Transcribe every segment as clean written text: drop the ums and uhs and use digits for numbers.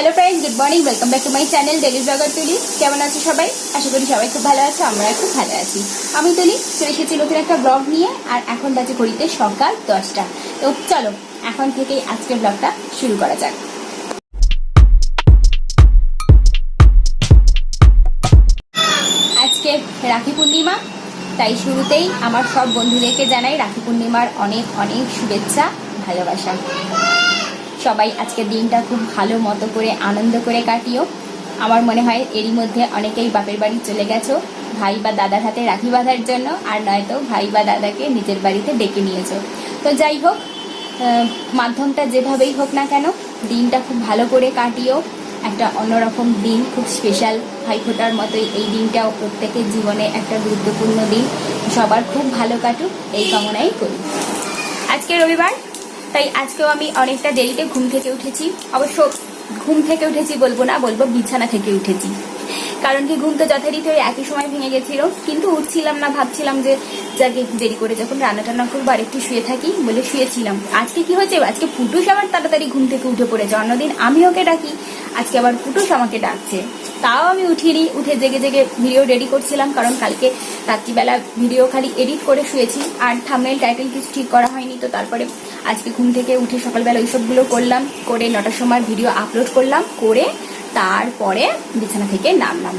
Hello friends, good morning. Welcome back to my channel daily blogger Tuli. কেমন আছো সবাই? আশা করি সবাই খুব ভালো আছে। আমরা খুব ভালো আছি। আমি তুলি চলে এসেছি নতুন একটা ব্লগ নিয়ে। আর এখন বাজে ঘড়িতে সকাল 10টা। তো চলো এখন থেকেই আজকের ব্লগটা শুরু করা যাক। আজকে রাখি পূর্ণিমা, তাই শুরুতেই আমার সব বন্ধুদেরকে জানাই রাখি পূর্ণিমার অনেক অনেক শুভেচ্ছা, ভালোবাসা। সবাই আজকের দিনটা খুব ভালো মতো করে আনন্দ করে কাটিও। আমার মনে হয় এরই মধ্যে অনেকেই বাপের বাড়ি চলে গেছো ভাই বা দাদার হাতে রাখি বাঁধার জন্য, আর নয়তো ভাই বা দাদাকে নিজের বাড়িতে ডেকে নিয়েছো। তো যাই হোক, মাধ্যমটা যেভাবেই হোক না কেন, দিনটা খুব ভালো করে কাটিও। একটা অন্যরকম দিন, খুব স্পেশাল, ভাইফোঁটার মতোই এই দিনটাও প্রত্যেকের জীবনে একটা গুরুত্বপূর্ণ দিন। সবার খুব ভালো কাটুক এই কামনাই করি। আজকে রবিবার, তাই আজকেও আমি অনেকটা দেরিতে ঘুম থেকে উঠেছি। অবশ্য ঘুম থেকে উঠেছি বলবো না, বলবো বিছানা থেকে উঠেছি। কারণ কি, ঘুম তো যথারীতি ওই একই সময় ভেঙে গেছিল, কিন্তু উঠছিলাম না। ভাবছিলাম যে যাকে দেরি করে যখন রান্না টান্না করবো আর একটু শুয়ে থাকি বলে শুয়েছিলাম। আজকে কি হয়েছে, আজকে পুটুস আবার তাড়াতাড়ি ঘুম থেকে উঠে পড়েছে। অন্যদিন আমি ওকে ডাকি, আজকে আবার পুটুস আমাকে ডাকছে। তাও আমি উঠিনি, উঠে জেগে জেগে ভিডিও রেডি করছিলাম। কারণ কালকে রাত্রিবেলা ভিডিও খালি এডিট করে শুয়েছি, আর থাম্বনেল টাইটেল কিছু ঠিক করা হয়নি। তো তারপরে আজকে ঘুম থেকে উঠে সকালবেলা ওইসবগুলো করলাম, করে 9টার সময় ভিডিও আপলোড করলাম, করে তারপরে বিছানা থেকে নামলাম।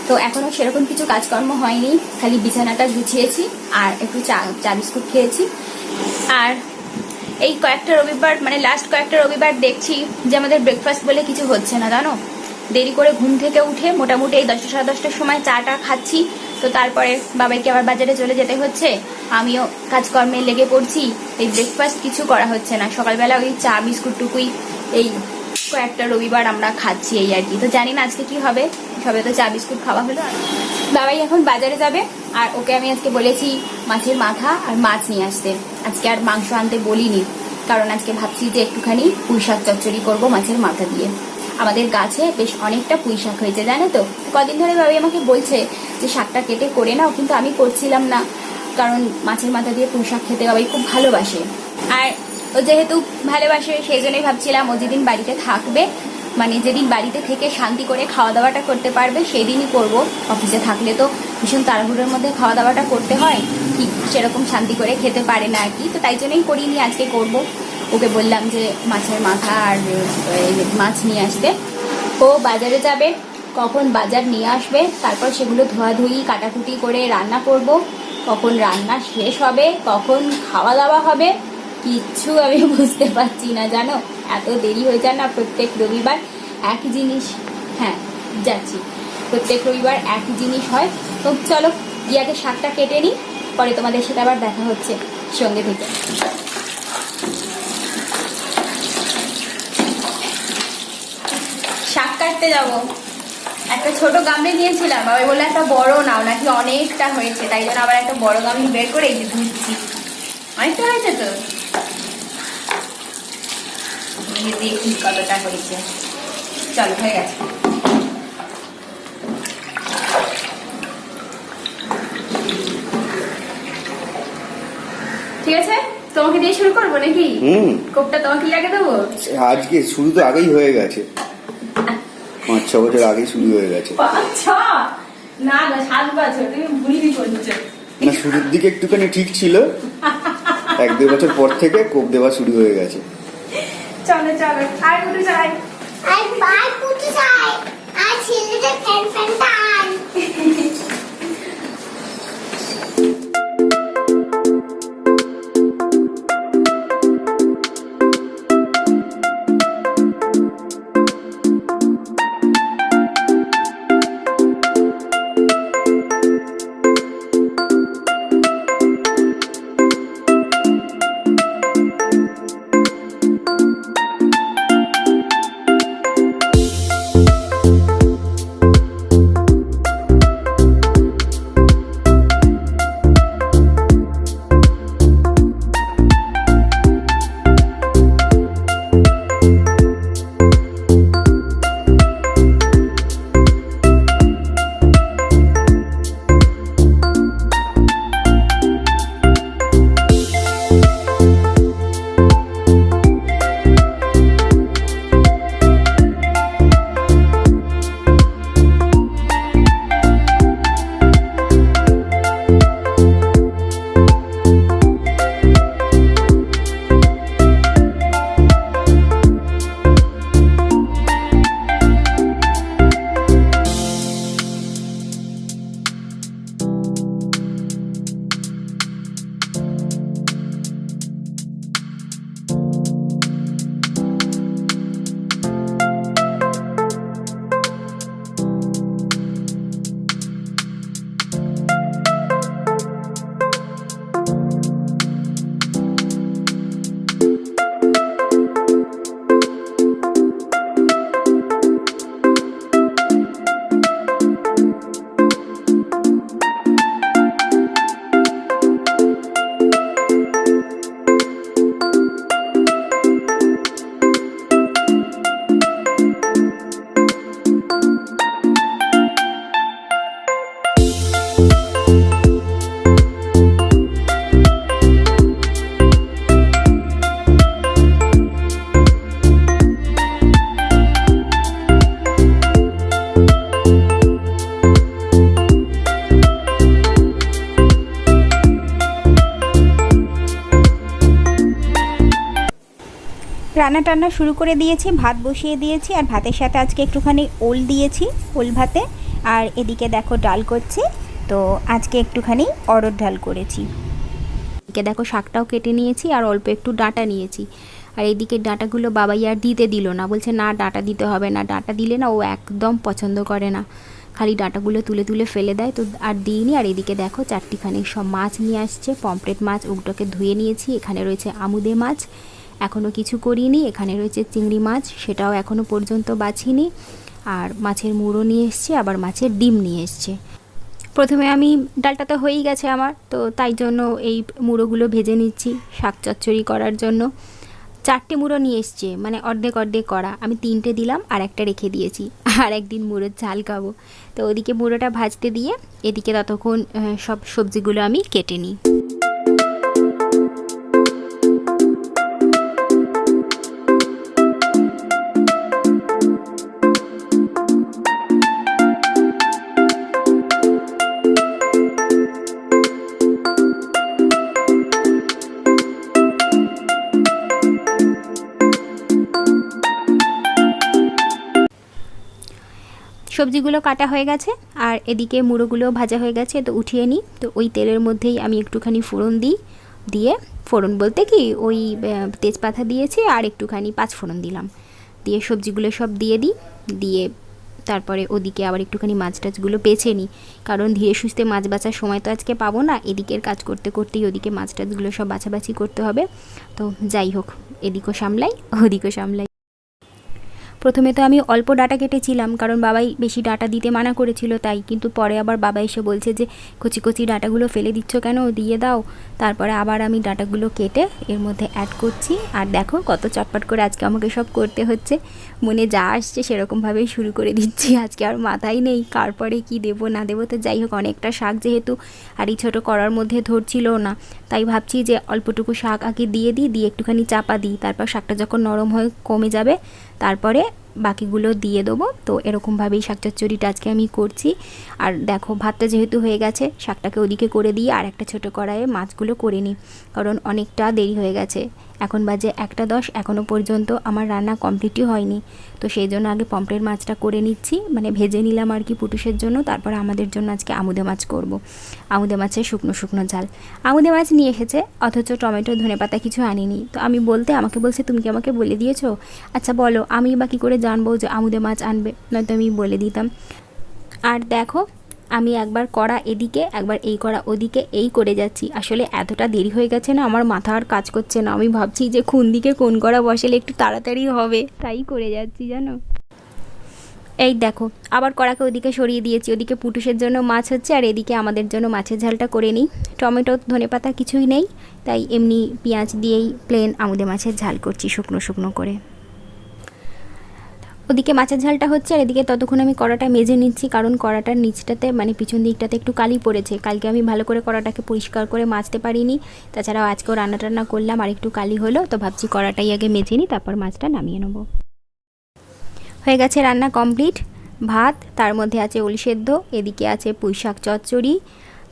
তো এখনো সেরকম কিছু কাজকর্ম হয়নি, খালি বিছানাটা গুছিয়েছি আর একটু চা বিস্কুট খেয়েছি। আর এই কয়েকটা রবিবার, মানে লাস্ট কয়েকটা রবিবার দেখছি যে আমাদের ব্রেকফাস্ট বলে কিছু হচ্ছে না, জানো। দেরি করে ঘুম থেকে উঠে মোটামুটি এই 10টা সাড়ে 10টার সময় চাটা খাচ্ছি। তো তারপরে বাবাইকে আবার বাজারে চলে যেতে হচ্ছে, আমিও কাজকর্মে লেগে পড়ছি। এই ব্রেকফাস্ট কিছু করা হচ্ছে না। সকালবেলা ওই চা বিস্কুটটুকুই এই কয়েকটা রবিবার আমরা খাচ্ছি, এই আর কি। তো জানি না আজকে কি হবে, সবে তো চা বিস্কুট খাওয়া হলো। বাবাই এখন বাজারে যাবে, আর ওকে আমি আজকে বলেছি মাছের মাথা আর মাছ নিয়ে আসতে। আজকে আর মাংস আনতে বলিনি, কারণ আজকে ভাবছি যে একটুখানি পুঁই শাক চচ্চড়ি করবো মাছের মাথা দিয়ে। আমাদের গাছে বেশ অনেকটা পুঁই শাক হয়েছে, জানো তো। কদিন ধরে বাবাই আমাকে বলছে যে শাকটা কেটে করে নাও, কিন্তু আমি করছিলাম না, কারণ মাছের মাথা দিয়ে পুঁই শাক খেতে বাবাই খুব ভালোবাসে। আর ও যেহেতু ভালোবাসে, সেই জন্যই ভাবছিলাম ও যেদিন বাড়িতে থাকবে, মানে যেদিন বাড়িতে থেকে শান্তি করে খাওয়া দাওয়াটা করতে পারবে সেদিনই করব। অফিসে থাকলে তো ভীষণ তাড়াহুড়োর মধ্যে খাওয়া দাওয়াটা করতে হয়, ঠিক সেরকম শান্তি করে খেতে পারে না আর কি। তো তাই জন্যই করিনি, আজকে করব। ওকে বললাম যে মাছের মাথা আর মাছ নিয়ে আসতে। ও বাজারে যাবে, কখন বাজার নিয়ে আসবে, তারপর সেগুলো ধোয়াধুয়ি কাটাকুটি করে রান্না করব। কখন রান্না শেষ হবে, কখন খাওয়া দাওয়া হবে, কিচ্ছু আমি বুঝতে পারছি না, জানো। এত দেরি হয়ে যায় না প্রত্যেক রবিবার একই জিনিস। হ্যাঁ, যাচ্ছি, প্রত্যেক রবিবার একই জিনিস হয়। তো চলো ইয়াকে শাকটা কেটে নিই, পরে তোমাদের সাথে আবার দেখা হচ্ছে, সঙ্গে থেকে। শাক কাটতে যাবো। একটা ছোট গামলি নিয়েছিলাম, বাবা বললো একটা বড় নাও, নাকি অনেকটা হয়েছে, তাই জন্য আবার একটা বড় গামলি বের করে এই যে ধুচ্ছি। অনেকটা হয়েছে তো, দেখি কতটা হয়েছে। চলো, হয়ে গেছে। ঠিক আছে, তোমাকে দিয়ে শুরু করবো নাকি? কোপটা তোমাকে আগে দেবো? আজকে শুরু তো আগেই হয়ে গেছে, 5-6 বছর আগেই শুরু হয়ে গেছে। 5-6 না, 7 বছর। তুমি ভুলই করছো না, শুরুর দিকে একটুখানি ঠিক ছিল, 1-2 বছর পর থেকে কোপ দেওয়া শুরু হয়ে গেছে। চলো চলো, আর কোথায় যাই? আর কোথায় যাই? আর ছেলেটা ফ্যান ফ্যান টান। রান্না টান্না শুরু করে দিয়েছি, ভাত বসিয়ে দিয়েছি, আর ভাতের সাথে আজকে একটুখানি ওল দিয়েছি, ওল ভাতে। আর এদিকে দেখো ডাল করছি, তো আজকে একটুখানি অরহর ডাল করেছি। এদিকে দেখো শাকটাও কেটে নিয়েছি আর অল্প একটু ডাঁটা নিয়েছি। আর এইদিকে ডাঁটাগুলো বাবাই আর দিতে দিল না, বলছে না ডাঁটা দিতে হবে না, ডাঁটা দিলে না ও একদম পছন্দ করে না, খালি ডাঁটাগুলো তুলে তুলে ফেলে দেয়, তো আর দিইনি। আর এদিকে দেখো চারটিখানি সব মাছ নিয়ে আসছে, পমফ্রেট মাছ, ওগুলোকে ধুয়ে নিয়েছি। এখানে রয়েছে আমুদে মাছ, এখনও কিছু করিনি। এখানে রয়েছে চিংড়ি মাছ, সেটাও এখনও পর্যন্ত বাছিনি। আর মাছের মুড়ো নিয়ে এসছে, আবার মাছের ডিম নিয়ে এসছে। প্রথমে আমি ডালটা তো হয়েই গেছে আমার, তো তাই জন্য এই মুড়োগুলো ভেজে নিচ্ছি শাক চচ্চড়ি করার জন্য। 4টে মুড়ো নিয়ে এসছে, মানে অর্ধেক অর্ধেক করা, আমি 3টে দিলাম আর একটা রেখে দিয়েছি, আর একদিন মুড়োর ঝাল খাবো। তো ওদিকে মুড়োটা ভাজতে দিয়ে এদিকে ততক্ষণ সব সবজিগুলো আমি কেটে নিই। সবজিগুলো কাটা হয়ে গেছে আর এদিকে মুড়োগুলো ভাজা হয়ে গেছে, তো উঠিয়ে নিই। তো ওই তেলের মধ্যেই আমি একটুখানি ফোড়ন দিই, দিয়ে ফোড়ন বলতে কি ওই তেজপাতা দিয়েছি আর একটুখানি 5 ফোড়ন দিলাম, দিয়ে সবজিগুলো সব দিয়ে দিই। দিয়ে তারপরে ওদিকে আবার একটুখানি মাছ টাছগুলো বেছে নিই, কারণ ধীরে সুস্থে মাছ বাছার সময় তো আজকে পাবো না, এদিকের কাজ করতে করতেই ওদিকে মাছ টাছগুলো সব বাছাবাছি করতে হবে। তো যাই হোক, এদিকও সামলাই ওদিকও সামলাই। প্রথমে তো আমি অল্প ডাঁটা কেটেছিলাম, কারণ বাবাই বেশি ডাঁটা দিতে মানা করেছিল তাই, কিন্তু পরে আবার বাবা এসে বলছে যে কচি কচি ডাঁটাগুলো ফেলে দিচ্ছ কেন, দিয়ে দাও। তারপরে আবার আমি ডাঁটাগুলো কেটে এর মধ্যে অ্যাড করছি। আর দেখো কত চটপট করে আজকে আমাকে সব করতে হচ্ছে, মনে যা আসছে সেরকমভাবেই শুরু করে দিচ্ছি, আজকে আর মাথায় নেই কার পরে কী দেবো না দেবো। তো যাই হোক, অনেকটা শাক যেহেতু আর এই ছোটো করার মধ্যে ধরছিল না, তাই ভাবছি যে অল্পটুকু শাক আগে দিয়ে দিই, দিয়ে একটুখানি চাপা দিই, তারপর শাকটা যখন নরম হয়ে কমে যাবে তারপরে বাকিগুলো দিয়ে দেবো। তো এরকমভাবেই শাক চচ্চড়িটা আজকে আমি করছি। আর দেখো ভাতটা যেহেতু হয়ে গেছে, শাকটাকে ওদিকে করে দিয়ে আর একটা ছোটো কড়াইয়ে মাছগুলো করে নিই, কারণ অনেকটা দেরি হয়ে গেছে। এখন বাজে 1:10, এখনও পর্যন্ত আমার রান্না কমপ্লিটই হয়নি। তো সেই জন্য আগে পমফ্রেট মাছটা করে নিচ্ছি, মানে ভেজে নিলাম আর কি পুটুসের জন্য। তারপর আমাদের জন্য আজকে আমুদে মাছ করব, আমুদে মাছের শুকনো শুকনো ঝাল। আমুদে মাছ নিয়ে এসেছে, অথচ টমেটো ধনেপাতা কিছু আনিনি। তো আমি বলতে আমাকে বলছে তুমি কি আমাকে বলে দিয়েছো? আচ্ছা বলো, আমি বা কী করে জানবো যে আমুদে মাছ আনবে, নয়তো আমি বলে দিতাম। আর দেখো আমি একবার কড়া এদিকে একবার এই কড়া ওদিকে এই করে যাচ্ছি, আসলে এতটা দেরি হয়ে গেছে না, আমার মাথা আর কাজ করছে না। আমি ভাবছি যে কোন দিকে কোন কড়া বসালে একটু তাড়াতাড়ি হবে, তাই করে যাচ্ছি জানো। এই দেখো আবার কড়াকে ওদিকে সরিয়ে দিয়েছি, ওদিকে পুটুসের জন্য মাছ হচ্ছে আর এদিকে আমাদের জন্য মাছের ঝালটা করে নিই। টমেটো ধনেপাতা কিছুই নেই, তাই এমনি পেঁয়াজ দিয়েই প্লেন আমুদে মাছের ঝাল করছি শুকনো শুকনো করে। ওদিকে মাছের ঝালটা হচ্ছে আর এদিকে ততক্ষণ আমি কড়াটা মেজে নিচ্ছি, কারণ কড়াটার নিচটাতে মানে পিছন দিকটাতে একটু কালি পড়েছে। কালকে আমি ভালো করে কড়াটাকে পরিষ্কার করে মাজতে পারিনি, তাছাড়াও আজকেও রান্না টান্না করলাম আর একটু কালি হলো, তো ভাবছি কড়াটাই আগে মেজে নিই, তারপর মাছটা নামিয়ে নেব। হয়ে গেছে রান্না কমপ্লিট, ভাত, তার মধ্যে আছে ওল সেদ্ধ, এদিকে আছে পুঁই শাক চচ্চড়ি,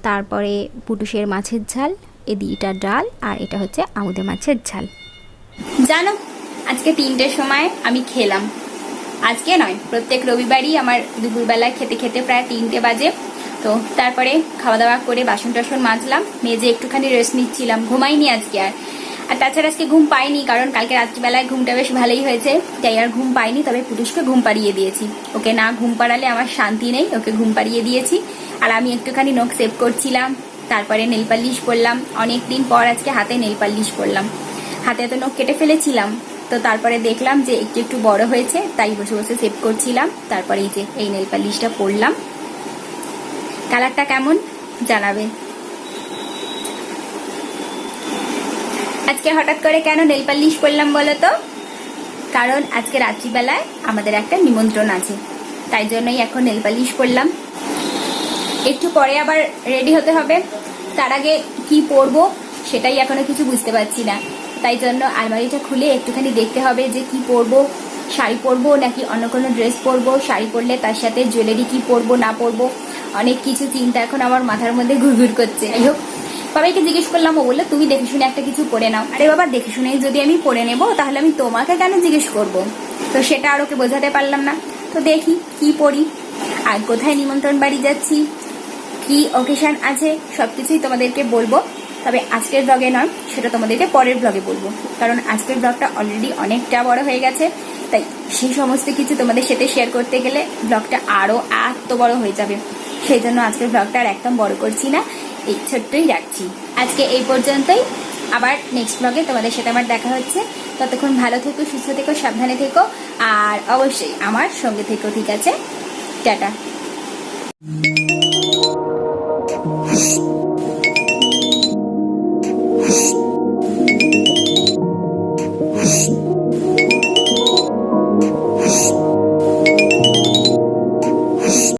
তারপরে পুটুসের মাছের ঝাল, এদিকটা ডাল, আর এটা হচ্ছে আমুদে মাছের ঝাল। জানো আজকে 3টের সময় আমি খেলাম, আজকে নয় প্রত্যেক রবিবারই আমার দুপুরবেলায় খেতে খেতে প্রায় 3টে বাজে। তো তারপরে খাওয়া দাওয়া করে বাসন টাসন মাজলাম, মেজে একটুখানি রেস্ট নিচ্ছিলাম, ঘুমাইনি আজকে আর তাছাড়া আজকে ঘুম পাইনি, কারণ কালকে রাত্রিবেলায় ঘুমটা বেশ ভালোই হয়েছে, তাই আর ঘুম পাইনি। তবে পুটুসকে ঘুম পাড়িয়ে দিয়েছি, ওকে না ঘুম পাড়ালে আমার শান্তি নেই, ওকে ঘুম পাড়িয়ে দিয়েছি। আর আমি একটুখানি নখ সেভ করছিলাম, তারপরে নেল পালিশ পরলাম, অনেকদিন পর আজকে হাতে নেল পালিশ পরলাম, হাতে তো নখ কেটে ফেলেছিলাম, তো তারপরে দেখলাম যে একটু একটু বড় হয়েছে, তাই বসে বসে সেভ করছিলাম। তারপরে এই যে এই নেল পালিশটা পরলাম, কালারটা কেমন জানাবে। আজকে হঠাৎ করে কেন নেল পালিশ পরলাম বলো তো? কারণ আজকে রাত্রিবেলায় আমাদের একটা নিমন্ত্রণ আছে, তাই জন্যই এখন নেল পালিশ পরলাম। একটু পরে আবার রেডি হতে হবে, তার আগে কি পরবো সেটাই এখনো কিছু বুঝতে পারছি না, তাই জন্য আলমারিটা খুলে একটুখানি দেখতে হবে যে কি পরবো, শাড়ি পরবো নাকি অন্য কোনো ড্রেস পরবো, শাড়ি পরলে তার সাথে জুয়েলারি কি পরবো না পরবো, অনেক কিছু চিন্তা এখন আমার মাথার মধ্যে ঘুরঘুর করছে। যাই হোক সবাইকে জিজ্ঞেস করলাম, ও বললো তুমি দেখে শুনে একটা কিছু পরে নাও। আরে বাবা, দেখে শুনে যদি আমি পরে নেব তাহলে আমি তোমাকে কেন জিজ্ঞেস করব? তো সেটা আর ওকে বোঝাতে পারলাম না। তো দেখি কি পরি, আর কোথায় নিমন্ত্রণ বাড়ি যাচ্ছি, কি অকেশন আছে, সবকিছুই তোমাদেরকে বলবো। তবে আজকের ব্লগে নয়, সেটা তোমাদেরকে পরের ব্লগে বলবো, কারণ আজকের ব্লগটা অলরেডি অনেকটা বড় হয়ে গেছে। তাই সেই সমস্ত কিছু তোমাদের সাথে শেয়ার করতে গেলে ব্লগটা আরো এত বড় হয়ে যাবে। সেই জন্য আজকের ব্লগটা আর একদম বড় করছি না, এই ছোট্টই রাখছি। আজকে এই পর্যন্তই, আবার নেক্সট ব্লগে তোমাদের সাথে আমার দেখা হচ্ছে। ততক্ষণ ভালো থেকো, সুস্থ থেকো, সাবধানে থেকো, আর অবশ্যই আমার সঙ্গে থেকো, ঠিক আছে? টাটা।